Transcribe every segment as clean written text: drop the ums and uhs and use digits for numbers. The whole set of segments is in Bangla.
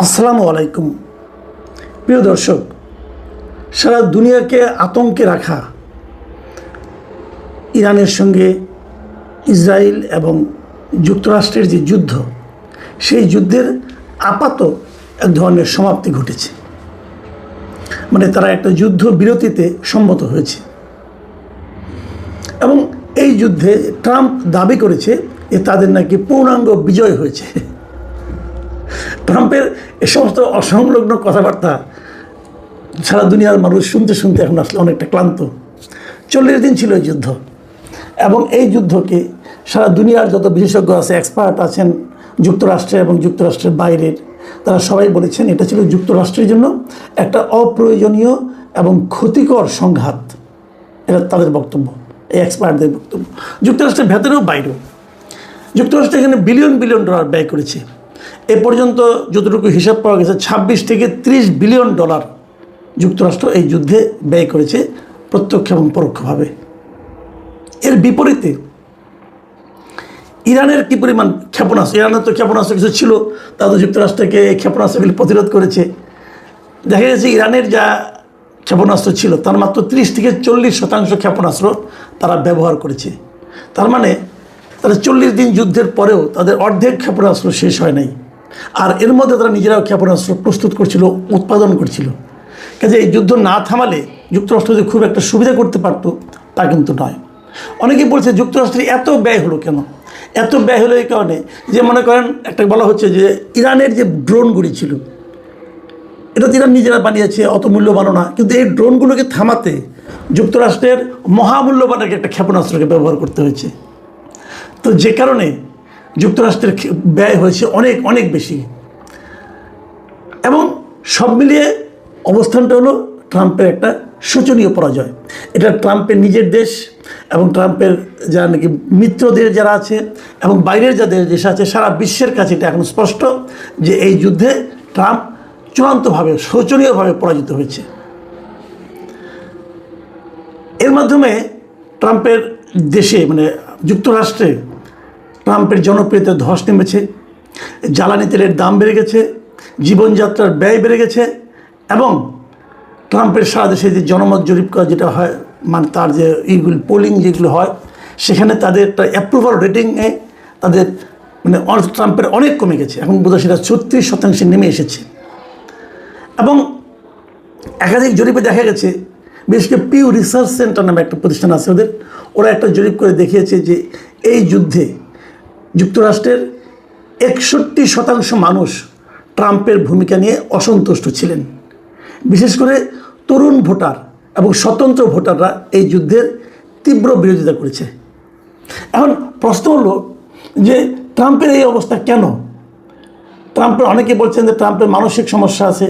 আসসালামু আলাইকুম প্রিয় দর্শক, সারা দুনিয়াকে আতঙ্কে রাখা ইরানের সঙ্গে ইসরায়েল এবং যুক্তরাষ্ট্রের যে যুদ্ধ, সেই যুদ্ধের আপাত এক ধরনের সমাপ্তি ঘটেছে। মানে তারা একটা যুদ্ধ বিরতিতে সম্মত হয়েছে এবং এই যুদ্ধে ট্রাম্প দাবি করেছে যে তাদের নাকি পূর্ণাঙ্গ বিজয় হয়েছে। ট্রাম্পের এ সমস্ত অসংলগ্ন কথাবার্তা সারা দুনিয়ার মানুষ শুনতে শুনতে এখন আসলে অনেকটা ক্লান্ত। 40 দিন ছিল এই যুদ্ধ এবং এই যুদ্ধকে সারা দুনিয়ার যত বিশেষজ্ঞ আছে, এক্সপার্ট আছেন যুক্তরাষ্ট্রে এবং যুক্তরাষ্ট্রের বাইরের, তারা সবাই বলেছেন এটা ছিল যুক্তরাষ্ট্রের জন্য একটা অপ্রয়োজনীয় এবং ক্ষতিকর সংঘাত। এটা তাদের বক্তব্য, এই এক্সপার্টদের বক্তব্য। যুক্তরাষ্ট্রের ভেতরেও বাইরেও যুক্তরাষ্ট্র এখানে বিলিয়ন বিলিয়ন ডলার ব্যয় করেছে। এ পর্যন্ত যতটুকু হিসাব পাওয়া গেছে 26 থেকে 30 বিলিয়ন ডলার যুক্তরাষ্ট্র এই যুদ্ধে ব্যয় করেছে প্রত্যক্ষ এবং পরোক্ষভাবে। এর বিপরীতে ইরানের কী পরিমাণ ক্ষেপণাস্ত্র, ইরানের তো ক্ষেপণাস্ত্র কিছু ছিল, তা তো যুক্তরাষ্ট্রকে এই ক্ষেপণাস্ত্রগুলি প্রতিরোধ করেছে। দেখা গেছে ইরানের যা ক্ষেপণাস্ত্র ছিল তার মাত্র 30 থেকে 40% ক্ষেপণাস্ত্র তারা ব্যবহার করেছে। তার মানে তারা 40 দিন যুদ্ধের পরেও তাদের অর্ধেক ক্ষেপণাস্ত্র শেষ হয় নাই। আর এর মধ্যে তারা নিজেরাও ক্ষেপণাস্ত্র প্রস্তুত করছিল, উৎপাদন করছিল। কাজে এই যুদ্ধ না থামালে যুক্তরাষ্ট্র যে খুব একটা সুবিধা করতে পারত তা কিন্তু নয়। অনেকেই বলছে যুক্তরাষ্ট্রের এত ব্যয় হলো কেন? এত ব্যয় হলো এই কারণে যে, মনে করেন একটা বলা হচ্ছে যে ইরানের যে ড্রোনগুলি ছিল এটা তো ইরান নিজেরা বানিয়েছে, অত মূল্যবানও না, কিন্তু এই ড্রোনগুলোকে থামাতে যুক্তরাষ্ট্রের মহামূল্যবান একটা ক্ষেপণাস্ত্রকে ব্যবহার করতে হয়েছে। তো যে কারণে যুক্তরাষ্ট্রের ব্যয় হয়েছে অনেক অনেক বেশি। এবং সব মিলিয়ে অবস্থানটা হলো ট্রাম্পের একটা শোচনীয় পরাজয়। এটা ট্রাম্পের নিজের দেশ এবং ট্রাম্পের যা নাকি মিত্রদের যারা আছে এবং বাইরের যাদের দেশ আছে, সারা বিশ্বের কাছে এটা এখন স্পষ্ট যে এই যুদ্ধে ট্রাম্প চূড়ান্তভাবে শোচনীয়ভাবে পরাজিত হয়েছে। এর মাধ্যমে ট্রাম্পের দেশে মানে যুক্তরাষ্ট্রে ট্রাম্পের জনপ্রিয়তা ধস নেমেছে, জ্বালানি তেলের দাম বেড়ে গেছে, জীবনযাত্রার ব্যয় বেড়ে গেছে এবং ট্রাম্পের সারা দেশে যে জনমত জরিপ করা যেটা হয়, মানে তার যে এইগুলি পোলিং যেগুলো হয়, সেখানে তাদের একটা অ্যাপ্রুভাল রেটিংয়ে তাদের মানে ট্রাম্পের অনেক কমে গেছে। এখন বোধহয় সেটা 36% নেমে এসেছে। এবং একাধিক জরিপে দেখা গেছে, বিশেষ করে পিউ রিসার্চ সেন্টার নামে একটা প্রতিষ্ঠান আছে ওদের, ওরা একটা জরিপ করে দেখিয়েছে যে এই যুদ্ধে যুক্তরাষ্ট্রের 61% মানুষ ট্রাম্পের ভূমিকা নিয়ে অসন্তুষ্ট ছিলেন। বিশেষ করে তরুণ ভোটার এবং স্বতন্ত্র ভোটাররা এই যুদ্ধের তীব্র বিরোধিতা করেছে। এখন প্রশ্ন হলো যে ট্রাম্পের এই অবস্থা কেন? ট্রাম্পের অনেকে বলছেন যে ট্রাম্পের মানসিক সমস্যা আছে।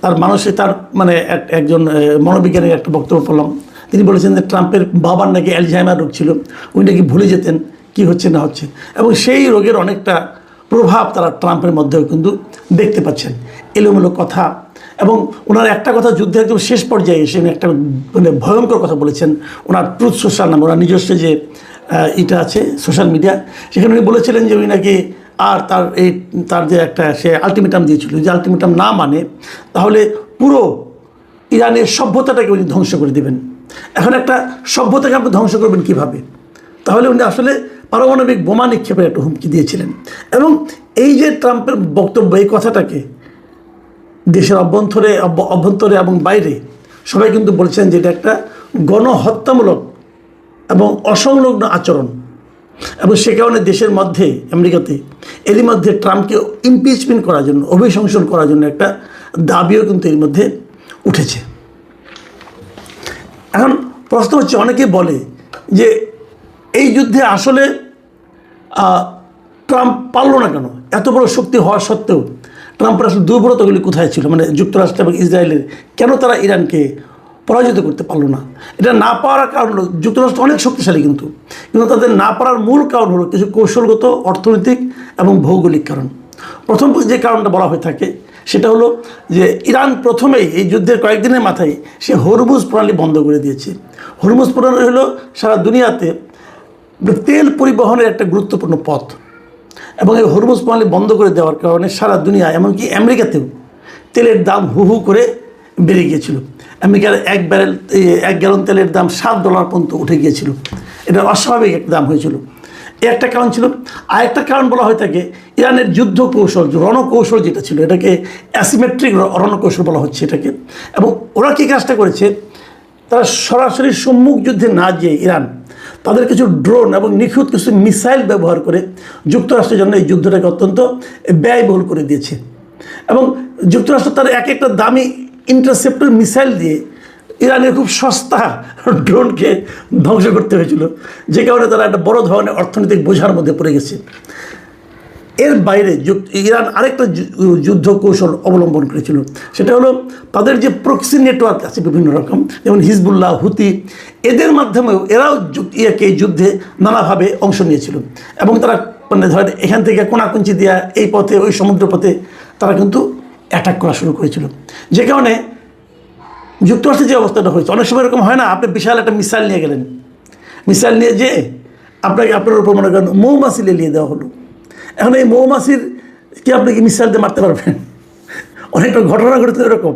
তার মানে একজন মনোবিজ্ঞানীর একটা বক্তব্য পড়লাম, তিনি বলেছেন যে ট্রাম্পের বাবার নাকি অ্যালজাইমার রোগ ছিল, উনি নাকি ভুলে যেতেন কি হচ্ছে না হচ্ছে, এবং সেই রোগের অনেকটা প্রভাব তারা ট্রাম্পের মধ্যেও কিন্তু দেখতে পাচ্ছেন। এলোমেলো কথা, এবং ওনার একটা কথা যুদ্ধের একদম শেষ পর্যায়ে এসে একটা মানে ভয়ঙ্কর কথা বলেছেন। ওনার ট্রুথ সোশ্যাল নামে ওনার নিজস্ব যে এটা আছে সোশ্যাল মিডিয়া, সেখানে উনি বলেছিলেন যে উনি নাকি আর তার যে একটা সে আলটিমেটাম দিয়েছিল, যে আলটিমেটাম না মানে তাহলে পুরো ইরানের সভ্যতাটাকে উনি ধ্বংস করে দেবেন। এখন একটা সভ্যতাকে আপনি ধ্বংস করবেন কীভাবে? তাহলে উনি আসলে পারমাণবিক বোমা নিক্ষেপের একটা হুমকি দিয়েছিলেন। এবং এই যে ট্রাম্পের বক্তব্য, এই কথাটাকে দেশের অভ্যন্তরে এবং বাইরে সবাই কিন্তু বলছেন যে এটা একটা গণহত্যামূলক এবং অসংলগ্ন আচরণ। এবং সে কারণে দেশের মধ্যে আমেরিকাতে এরই মধ্যে ট্রাম্পকে ইমপিচমেন্ট করার জন্য, অভিশংসন করার জন্য একটা দাবিও কিন্তু এর মধ্যে উঠেছে। এখন প্রশ্ন হচ্ছে, অনেকে বলে যে এই যুদ্ধে আসলে ট্রাম্প পারল না কেন? এত বড় শক্তি হওয়া সত্ত্বেও ট্রাম্পের আসলে দুর্বলতাগুলি কোথায় ছিল? মানে যুক্তরাষ্ট্র এবং ইসরায়েলের কেন তারা ইরানকে পরাজিত করতে পারলো না? এটা না পারার কারণ হলো যুক্তরাষ্ট্র অনেক শক্তিশালী, কিন্তু তাদের না পারার মূল কারণ হলো কিছু কৌশলগত, অর্থনৈতিক এবং ভৌগোলিক কারণ। প্রথম যে কারণটা বলা হয়ে থাকে সেটা হলো যে ইরান প্রথমেই এই যুদ্ধের কয়েকদিনের মাথায় সে হরমুজ প্রণালী বন্ধ করে দিয়েছে। হরমুজ প্রণালী হলো সারা দুনিয়াতে তেল পরিবহনের একটা গুরুত্বপূর্ণ পথ। এবং এই হরমুজ প্রণালী বন্ধ করে দেওয়ার কারণে সারা দুনিয়া এমনকি আমেরিকাতেও তেলের দাম হু হু করে বেড়ে গিয়েছিল। আমেরিকার এক গ্যালন তেলের দাম $7 পর্যন্ত উঠে গিয়েছিল। এটা অস্বাভাবিক একটা দাম হয়েছিল। একটা কারণ ছিল। আরেকটা কারণ বলা হয়ে থাকে ইরানের যুদ্ধ কৌশল, রণকৌশল যেটা ছিল, এটাকে অ্যাসিমেট্রিক রণকৌশল বলা হচ্ছে এটাকে। এবং ওরা কী কাজটা করেছে, তারা সরাসরি সম্মুখ যুদ্ধে না যেয়ে ইরান তাদের কিছু ড্রোন এবং নিখুঁত কিছু মিসাইল ব্যবহার করে যুক্তরাষ্ট্রের জন্য এই যুদ্ধটাকে অত্যন্ত ব্যয়বহুল করে দিয়েছে। এবং যুক্তরাষ্ট্র তার এক একটা দামি ইন্টারসেপ্টর মিসাইল দিয়ে ইরানের খুব সস্তা ড্রোনকে ধ্বংস করতে হয়েছিল, যে কারণে তারা একটা বড় ধরনের অর্থনৈতিক বোঝার মধ্যে পড়ে গেছে। এর বাইরে ইরান আরেকটা যুদ্ধ কৌশল অবলম্বন করেছিল, সেটা হলো তাদের যে প্রক্সি নেটওয়ার্ক আছে বিভিন্ন রকম, যেমন হিজবুল্লাহ, হুতি, এদের মাধ্যমেও এরাও এই যুদ্ধে নানাভাবে অংশ নিয়েছিল। এবং তারা মানে ধরেন এখান থেকে কোনাকুঞ্চি দেওয়া এই পথে ওই সমুদ্র পথে তারা কিন্তু অ্যাটাক করা শুরু করেছিল, যে কারণে যুক্তরাষ্ট্রের যে অবস্থাটা হয়েছে, অনেক সময় এরকম হয় না, আপনি বিশাল একটা মিসাইল নিয়ে গেলেন, মিসাইল নিয়ে যেয়ে আপনার উপর মনে করেন মৌমাছি লেলিয়ে দেওয়া হলো। এখন এই মৌমাছির কি আপনি কি মিসাইল দিয়ে মারতে পারবেন? অনেকটা ঘটনা ঘটেছে এরকম।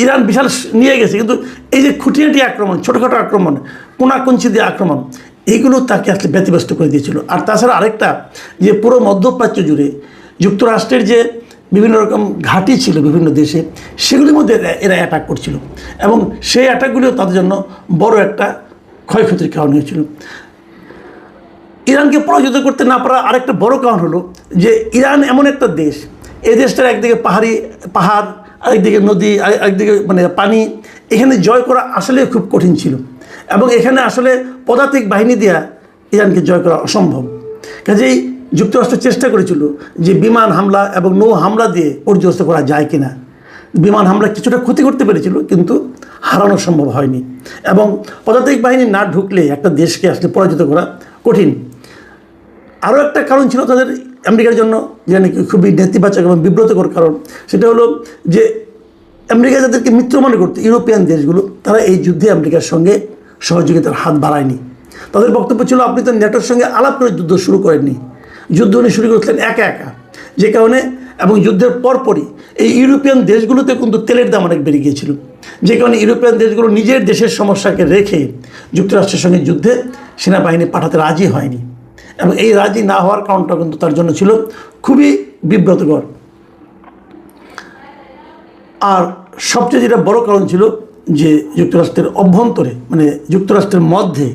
ইরান বিশাল নিয়ে গেছে, কিন্তু এই যে খুঁটিনাটি আক্রমণ, ছোটোখাটো আক্রমণ, কোনাকুঞ্চি দিয়ে আক্রমণ, এইগুলো তাকে আসলে ব্যতিব্যস্ত করে দিয়েছিল। আর তাছাড়া আরেকটা, যে পুরো মধ্যপ্রাচ্য জুড়ে যুক্তরাষ্ট্রের যে বিভিন্ন রকম ঘাঁটি ছিল বিভিন্ন দেশে, সেগুলির মধ্যে এরা অ্যাটাক করছিল, এবং সেই অ্যাটাকগুলিও তাদের জন্য বড় একটা ক্ষয়ক্ষতির কারণ হয়েছিল। ইরানকে পরাজিত করতে না পারা আরেকটা বড় কারণ হলো যে ইরান এমন একটা দেশ, এই দেশটার একদিকে পাহাড়, আরেকদিকে নদী, আরেকদিকে মানে পানি, এখানে জয় করা আসলে খুব কঠিন ছিল, এবং এখানে আসলে পদাতিক বাহিনী দেওয়া ইরানকে জয় করা অসম্ভব। কাজেই যুক্তরাষ্ট্র চেষ্টা করেছিল যে বিমান হামলা এবং নৌ হামলা দিয়ে পর্যস্ত করা যায় কিনা। বিমান হামলা কিছুটা ক্ষতি করতে পেরেছিল, কিন্তু হারানো সম্ভব হয়নি। এবং পদাতিক বাহিনী না ঢুকলে একটা দেশকে আসলে পরাজিত করা কঠিন। আরও একটা কারণ ছিল তাদের, আমেরিকার জন্য যেটা নাকি খুবই নেতিবাচক এবং বিব্রতকর কারণ, সেটা হলো যে আমেরিকা যাদেরকে মিত্র মনে করতো, ইউরোপিয়ান দেশগুলো, তারা এই যুদ্ধে আমেরিকার সঙ্গে সহযোগিতার হাত বাড়ায়নি। তাদের বক্তব্য ছিল, আপনি তো নেটোর সঙ্গে আলাপ করে যুদ্ধ শুরু করেননি, যুদ্ধ উনি শুরু করেছিলেন একা একা। যে কারণে এবং যুদ্ধের পরপরই এই ইউরোপিয়ান দেশগুলোতে কিন্তু তেলের দাম অনেক বেড়ে গিয়েছিল, যে কারণে ইউরোপিয়ান দেশগুলো নিজের দেশের সমস্যাকে রেখে যুক্তরাষ্ট্রের সঙ্গে যুদ্ধে সেনাবাহিনী পাঠাতে রাজি হয়নি। এবং এই রাজি না হওয়ার কারণটা কিন্তু তার জন্য ছিল খুবই বিব্রতকর। আর সবচেয়ে যেটা বড় কারণ ছিল যে যুক্তরাষ্ট্রের অভ্যন্তরে, মানে যুক্তরাষ্ট্রের মধ্যে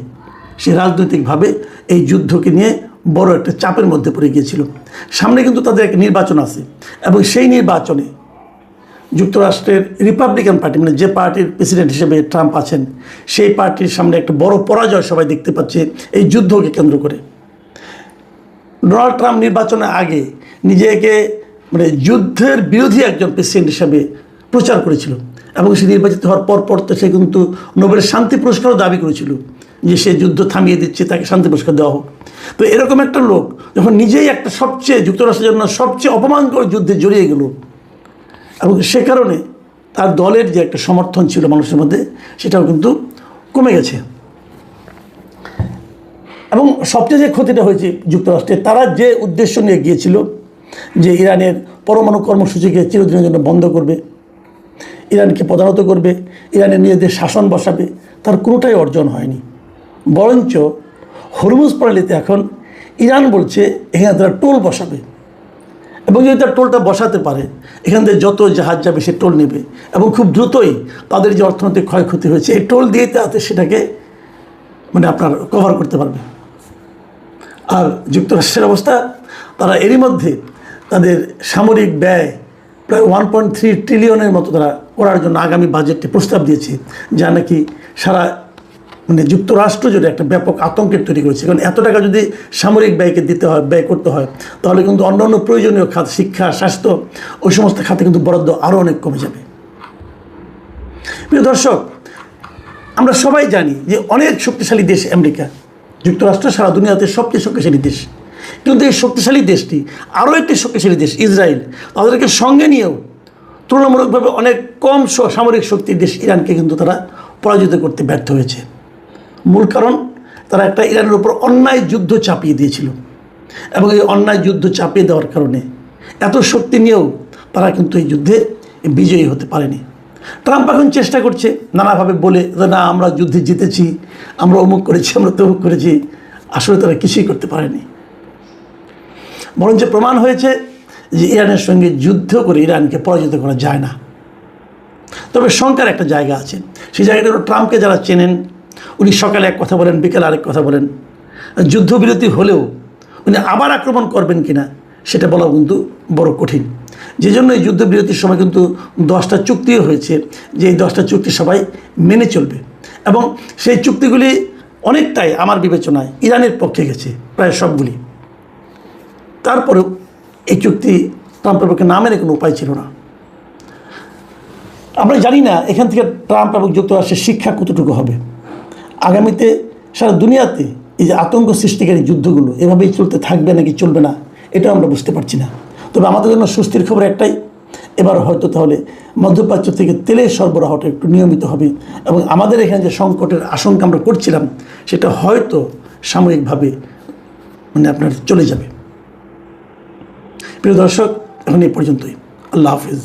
সে রাজনৈতিকভাবে এই যুদ্ধকে নিয়ে বড় একটা চাপের মধ্যে পড়ে গিয়েছিল। সামনে কিন্তু তাদের একটা নির্বাচন আছে, এবং সেই নির্বাচনে যুক্তরাষ্ট্রের রিপাবলিকান পার্টি, মানে যে পার্টির প্রেসিডেন্ট হিসেবে ট্রাম্প আছেন, সেই পার্টির সামনে একটা বড় পরাজয় সবাই দেখতে পাচ্ছে এই যুদ্ধকে কেন্দ্র করে। ডোনাল্ড ট্রাম্প নির্বাচনের আগে নিজেকে মানে যুদ্ধের বিরোধী একজন প্রেসিডেন্ট হিসাবে প্রচার করেছিল, এবং সে নির্বাচিত হওয়ার পর তো সে কিন্তু নোবেলের শান্তি পুরস্কারও দাবি করেছিল যে সে যুদ্ধ থামিয়ে দিচ্ছে, তাকে শান্তি পুরস্কার দেওয়া হোক। তো এরকম একটা লোক যখন নিজেই একটা যুক্তরাষ্ট্রের জন্য সবচেয়ে অপমানকর যুদ্ধে জড়িয়ে গেল, এবং সে কারণে তার দলের যে একটা সমর্থন ছিল মানুষের মধ্যে, সেটাও কিন্তু কমে গেছে। এবং সবচেয়ে যে ক্ষতিটা হয়েছে যুক্তরাষ্ট্রে, তারা যে উদ্দেশ্য নিয়ে গিয়েছিল যে ইরানের পরমাণু কর্মসূচিকে চিরদিনের জন্য বন্ধ করবে, ইরানকে পদানত করবে, ইরানের নিজেদের শাসন বসাবে, তার কোনোটাই অর্জন হয়নি। বরঞ্চ হরমুজ প্রণালীতে এখন ইরান বলছে এখানে তারা টোল বসাবে, এবং যদি তার টোলটা বসাতে পারে, এখান থেকে যত জাহাজ যাবে সে টোল নেবে, এবং খুব দ্রুতই তাদের যে অর্থনৈতিক ক্ষয়ক্ষতি হয়েছে এই টোল দিয়ে তাতে সেটাকে মানে আপনার কভার করতে পারবে। আর যুক্তরাষ্ট্রের অবস্থা, তারা এরই মধ্যে তাদের সামরিক ব্যয় প্রায় 1.3 ট্রিলিয়নের মতো তারা করার জন্য আগামী বাজেটে প্রস্তাব দিয়েছে, যা নাকি সারা মানে যুক্তরাষ্ট্র জুড়ে একটা ব্যাপক আতঙ্কের তৈরি করেছে। কারণ এত টাকা যদি সামরিক ব্যয় করতে হয়, তাহলে কিন্তু অন্যান্য প্রয়োজনীয় খাত, শিক্ষা, স্বাস্থ্য, ওই সমস্ত খাতে কিন্তু বরাদ্দ আরও অনেক কমে যাবে। প্রিয় দর্শক, আমরা সবাই জানি যে অনেক শক্তিশালী দেশ আমেরিকা, যুক্তরাষ্ট্র সারা দুনিয়াতে সবচেয়ে শক্তিশালী দেশ। কিন্তু এই শক্তিশালী দেশটি আরও একটি শক্তিশালী দেশ ইসরায়েল, তাদেরকে সঙ্গে নিয়েও তুলনামূলকভাবে অনেক কম সামরিক শক্তির দেশ ইরানকে কিন্তু তারা পরাজিত করতে ব্যর্থ হয়েছে। মূল কারণ, তারা একটা ইরানের উপর অন্যায় যুদ্ধ চাপিয়ে দিয়েছিল, এবং এই অন্যায় যুদ্ধ চাপিয়ে দেওয়ার কারণে এত শক্তি নিয়েও তারা কিন্তু এই যুদ্ধে বিজয়ী হতে পারেনি। ট্রাম্প এখন চেষ্টা করছে নানাভাবে বলে যে না আমরা যুদ্ধে জিতেছি, আমরা অমুক করেছি, আমরা তমুক করেছি। আসলে তারা কিছুই করতে পারেনি। বরঞ্চ প্রমাণ হয়েছে যে ইরানের সঙ্গে যুদ্ধ করে ইরানকে পরাজিত করা যায় না। তবে শঙ্কার একটা জায়গা আছে, সেই জায়গাটা হলো ট্রাম্পকে যারা চেনেন, উনি সকালে এক কথা বলেন, বিকেলে আরেক কথা বলেন। যুদ্ধবিরতি হলেও উনি আবার আক্রমণ করবেন কিনা সেটা বলা কিন্তু বড় কঠিন। যে জন্য এই যুদ্ধবিরতির সময় কিন্তু 10টা চুক্তিও হয়েছে, যে এই 10টা চুক্তি সবাই মেনে চলবে এবং সেই চুক্তিগুলি অনেকটাই আমার বিবেচনায় ইরানের পক্ষে গেছে, প্রায় সবগুলি। তারপরেও এই চুক্তি ট্রাম্পের পক্ষে না মেনে কোনো উপায় ছিল না। আমরা জানি না এখান থেকে ট্রাম্প এবং যুক্তরাষ্ট্রের শিক্ষা কতটুকু হবে। আগামীতে সারা দুনিয়াতে এই যে আতঙ্ক সৃষ্টিকারী যুদ্ধগুলো এভাবেই চলতে থাকবে নাকি চলবে না, এটাও আমরা বুঝতে পারছি না। তবে আমাদের জন্য স্বস্তির খবর একটাই, এবার হয়তো তাহলে মধ্যপ্রাচ্য থেকে তেলের সরবরাহটা একটু নিয়মিত হবে এবং আমাদের এখানে যে সংকটের আশঙ্কা আমরা করছিলাম সেটা হয়তো সাময়িকভাবে আপনার চলে যাবে। প্রিয় দর্শক, এখন এই পর্যন্তই। আল্লাহ হাফিজ।